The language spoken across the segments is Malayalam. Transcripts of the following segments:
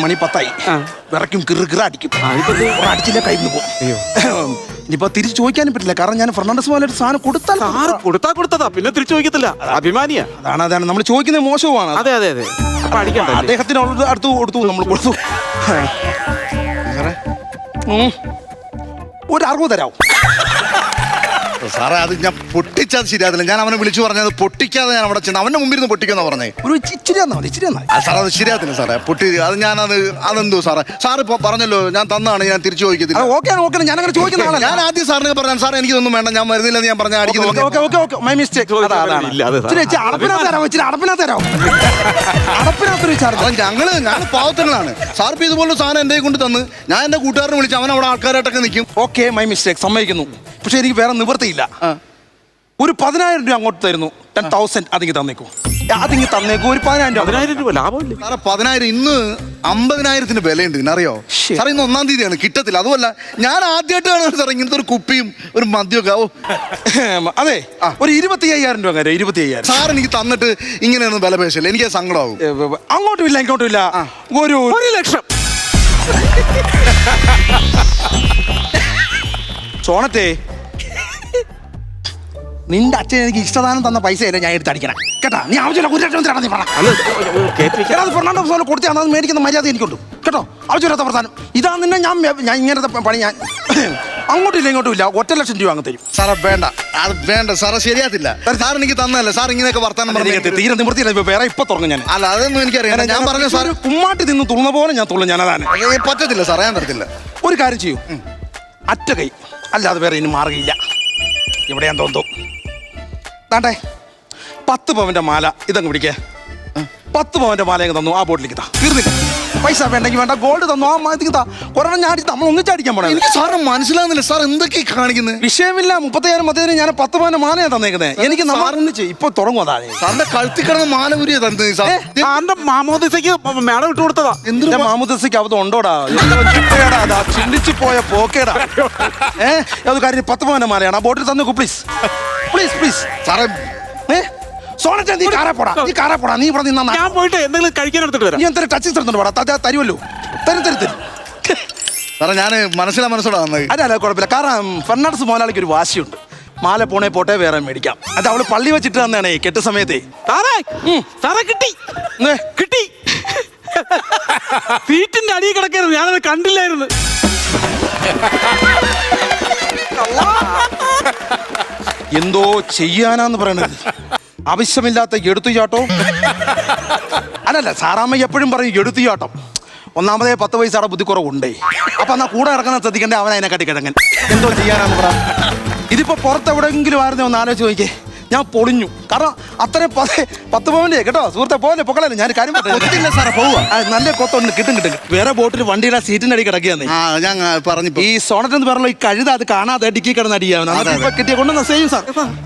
മണി 10 വിറയ്ക്കും കിറ അടിക്കും അടിച്ചില്ല കയ്യിൽ പോകും. ഇനിയിപ്പോ തിരിച്ചു ചോദിക്കാനും പറ്റില്ല, കാരണം ഞാൻ ഫെർണാണ്ടസ് മോലായിട്ട് സാധനം കൊടുത്തതാ പിന്നെ തിരിച്ചു ചോദിക്കത്തില്ല. അഭിമാനിയാ. അതാണ് നമ്മൾ ചോദിക്കുന്നത് മോശമാണ്. അതെ അതെ അതെ. അദ്ദേഹത്തിന് അടുത്ത് കൊടുത്തു, നമ്മൾ കൊടുത്തു. ഒരു 60 തരാവും സാറേ. അത് ഞാൻ പൊട്ടിച്ചത് ശരിയാതില്ല. ഞാൻ അവനെ വിളിച്ചു പറഞ്ഞത് പൊട്ടിക്കാതെ ഞാൻ അവിടെ ചെന്ന് അവന്റെ മുമ്പിൽ നിന്ന് പൊട്ടിക്കുന്ന പറഞ്ഞേ. ഒരു ഇച്ചിരി തന്നാ മതി, ഇച്ചിരി തന്നാ. സാറേ അത് ശരിയാത്തില്ല സാറേ. പൊട്ടി അത് ഞാനത് അതെന്തോ സാറേ. സാറ് ഇപ്പൊ പറഞ്ഞല്ലോ ഞാൻ തന്നാണ്, ഞാൻ തിരിച്ചു ചോദിക്കത്തില്ല. ഓക്കെ ഞാൻ അങ്ങനെ ചോദിക്കുന്ന ആളല്ല. ഞാൻ ആദ്യം സാറിന് പറഞ്ഞാൽ സാറേ എനിക്കൊന്നും വേണ്ട, ഞാൻ വരുന്നില്ലെന്ന് ഞാൻ പറഞ്ഞ അടിക്കുന്നു. My mistake. ഞങ്ങൾ പാവത്തങ്ങളാണ് സാർ. ഇപ്പൊ ഇതുപോലെ സാധനം എന്റെ കൊണ്ട് തന്ന് ഞാൻ എന്റെ കൂട്ടുകാരനെ വിളിച്ച് അവൻ അവിടെ ആൾക്കാരായിട്ടൊക്കെ നിൽക്കും. ഓക്കെ മൈ മിസ്റ്റേക്ക്, സമ്മതിക്കുന്നു. പക്ഷെ എനിക്ക് വേറെ നിവൃത്തിയില്ല. ഒരു 10,000 രൂപ അങ്ങോട്ട് തരുന്നു. 10,000 അതിങ്ങ് തന്നേക്കൂ. ഒരു 10,000 രൂപ ലാഭമില്ല സാറേ. 10,000 ഇന്ന് 50,000-ന് വിലയുണ്ട്, അറിയോ സാറേ? ഇന്ന് 1-ാം തീയതിയാണ്, കിട്ടത്തില്ല. അതുമല്ല ഞാൻ ആദ്യമായിട്ടാണ് സാർ ഇങ്ങനത്തെ ഒരു കുപ്പിയും ഒരു മദ്യമൊക്കെ. അതെ, ഒരു 25,000 രൂപ. 25,000 സാർ എനിക്ക് തന്നിട്ട് ഇങ്ങനെയൊന്നും വില പേശല്ലേ, എനിക്ക് സങ്കടമാവും. അങ്ങോട്ടും ഇല്ല ഇങ്ങോട്ടും ഇല്ല. ഒരു 1,00,000. സോണത്തെ, നിന്റെ അച്ഛൻ എനിക്ക് ഇഷ്ടദാനം തന്ന പൈസയല്ലേ ഞാൻ എടുത്തടിക്കണം കേട്ടാ. നീ ആവശ്യമില്ല ഫെർണാണ്ടോ സോനെ കൊടുത്താൽ അത് മേടിക്കുന്ന മര്യാദ എനിക്കുണ്ട് കേട്ടോ. ആവശ്യമില്ലാത്ത പ്രധാനം ഇതാ. നിന്നെ ഞാൻ ഇങ്ങനത്തെ പണി ഞാൻ അങ്ങോട്ടില്ല ഇങ്ങോട്ടും ഇല്ല. 1,00,000 രൂപ അങ്ങ് തരും. സാറേ വേണ്ട, അത് വേണ്ട സാറേ, ശരിയാത്തില്ല. സാർ എനിക്ക് തന്നല്ലേ സാർ ഇങ്ങനെയൊക്കെ വർത്താനം പറഞ്ഞു. തീരെ നിവൃത്തിയില്ല. വേറെ ഇപ്പൊ തുറന്നു ഞാൻ. അല്ല അതൊന്നും എനിക്കറിയാം. ഞാൻ പറഞ്ഞ സാർ കുമ്മാട്ടി നിന്ന് തുള്ളുന്ന പോലെ ഞാൻ തുള്ളു. ഞാൻ അതാണ് പറ്റത്തില്ല സാറേ, ഞാൻ തരത്തില്ല. ഒരു കാര്യം ചെയ്യൂ, അറ്റ കൈ അല്ലാതെ വേറെ ഇനി മാറുകയില്ല. എവിടെയാൻ തോന്നുന്നു താണ്ടേ 10 പവന്റെ മാല ഇതങ്ങ് പിടിക്കേ. 10 പവന്റെ മാല അങ്ങ് തന്നു. ആ ബോട്ടിലേക്ക് താ, തീർന്നില്ല. പൈസ വേണ്ടെങ്കിൽ വേണ്ട, ഗോൾഡ് തന്നു. ആ മാതിക്ക് താ. കൊറോണ ഞാൻ നമ്മൾ ഒന്നിച്ചടിക്കാൻ പോണേ. എനിക്ക് സാറിന് മനസ്സിലാകുന്നില്ല സാർ എന്തൊക്കെയാ കാണിക്കുന്നത്. വിഷയമില്ല. 30,000 മധ്യത്തിന് ഞാൻ 10 പവന്റെ മാലയാണ് തന്നേക്കുന്നത്. എനിക്ക് നമ്മളൊന്നിച്ച് ഇപ്പൊ തുടങ്ങും. അതാണ് സാറിന്റെ കഴുത്തി കിടന്ന മാല ഉരിയാ തന്നത്. സാറിന്റെ മാമോദിസയ്ക്ക് മേടം ഇട്ട് കൊടുത്തതാ. എന്തിനാ മാമുദസയ്ക്ക് അവത് ഉണ്ടോടാ? ചിന്തിച്ചു പോയ പോക്കേടാ. അത് കാര്യം 10 പവന്റെ മാലയാണ്. ആ ബോട്ടിൽ തന്നേക്കൂ പ്ലീസ് പ്ലീസ് പ്ലീസ്. സാറേ സോണത്തെ നീ കാറാ പോടാ. നീ ഇവിടെ നിന്നാ ഞാൻ പോയിട്ട് എന്തെങ്കിലും കഴിക്കാൻ എടുത്തിട്ട് വരാം. നീ എന്തൊരു ടച്ചിങ് തരുന്നുണ്ട് പോടാ. തരുമല്ലോ. തരും. സാറേ ഞാൻ മനസ്സിലോടെ വന്നത്. അല്ല കുഴപ്പമില്ല. കാരണം ഫെർണാണ്ടസ് മോലാളിക്ക് ഒരു വാശിയുണ്ട്. മാല പോട്ടെ വേറെ മേടിക്കാം. അത് അവള് പള്ളി വെച്ചിട്ട് തന്നെയാണ് കെട്ട് സമയത്തെ. കിട്ടി സീറ്റിന്റെ അടിയിൽ കിടക്കായിരുന്നു. ഞാനത് കണ്ടില്ലായിരുന്നു. എന്തോ ചെയ്യാനാന്ന് പറയണത്. ആവശ്യമില്ലാത്ത എടുത്തുചാട്ടോ. അല്ലല്ല, സാറാമ്മ എപ്പോഴും പറയും എടുത്തുചാട്ടം. ഒന്നാമതേ 10 പൈസയുടെ ബുദ്ധിക്കുറവുണ്ടേ. അപ്പൊ എന്നാ കൂടെ ഇറക്കുന്ന ശ്രദ്ധിക്കണ്ടേ അവൻ അതിനെ കാട്ടി കിടങ്ങൻ. എന്തോ ചെയ്യാനാന്ന് പറ. ഇതിപ്പോ പുറത്തെവിടെയെങ്കിലും ആയിരുന്നു ഒന്ന് ആലോചിച്ച് നോക്കിയേ. ഞാൻ പൊളിഞ്ഞു. കാരണം അത്രയും 10 പവന്റെ കേട്ടോ. സുഹൃത്തെ പോലെ പൊക്കളല്ലേ. ഞാൻ കാര്യം പറ്റില്ല സാറേ, പോവാ. നല്ല കൊത്തുണ്ട്. കിട്ടും. വേറെ ബോട്ടിൽ വണ്ടിയുടെ സീറ്റിന്റെ അടി കിടക്കുകയാണ്. ഞാൻ പറഞ്ഞു ഈ സോണറ്റ് എന്ന് പറഞ്ഞല്ലോ, ഈ കഴുത അത് കാണാതെ ഡിക്കി കിടന്ന് അടിയാവുന്ന കിട്ടിയ കൊണ്ട് സെയിം സാർ.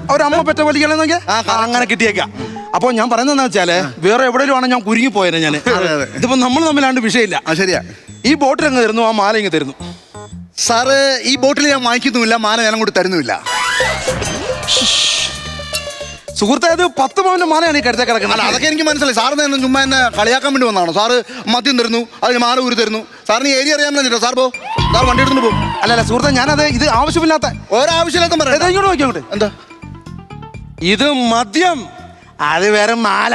അവരമ്മ പെറ്റ വലിക്കണെന്ന് നോക്കിയാ അങ്ങനെ കിട്ടിയേക്കാം. അപ്പോൾ ഞാൻ പറയുന്നതെന്ന് വെച്ചാല് വേറെ എവിടെയും ആണ് ഞാൻ കുരുങ്ങി പോയത്. ഞാൻ ഇതിപ്പോ നമ്മൾ തമ്മിലാണ്ട് വിഷയമില്ല. ശരിയാ. ഈ ബോട്ടിൽ അങ്ങ് തരുന്നു, ആ മാല ഇങ്ങ് തരുന്നു. സാറ് ഈ ബോട്ടിൽ ഞാൻ വാങ്ങിക്കുന്നുമില്ല, മാല ഞാൻ അങ്ങോട്ട് തരുന്നുമില്ല. സുഹൃത്തെ, അത് 10 പവന്റെ മാലയാണ് ഈ കരുത്തെ കിടക്കുന്നത്. അതൊക്കെ എനിക്ക് മനസ്സിലായി. സാറിന് ചുമ്മാ എന്നെ കളിയാക്കാൻ വേണ്ടി വന്നാണോ? സാറ് മദ്യം തരുന്നു, അതിന് മാല ഊരി തരുന്നു. സാറിന് ഏരിയ അറിയാൻ പറ്റില്ല. സാർ സാർ വണ്ടി എടുത്തിട്ട് പോകും. അല്ലല്ല സുഹൃത്തെ, ഞാനത് ഇത് ആവശ്യമില്ലാത്ത ഒരാവശ്യമില്ലാത്ത പറയാം. ഇങ്ങോട്ട് നോക്കിയോട്ടെ. എന്താ ഇത് മദ്യം? അത് വേറെ മാല.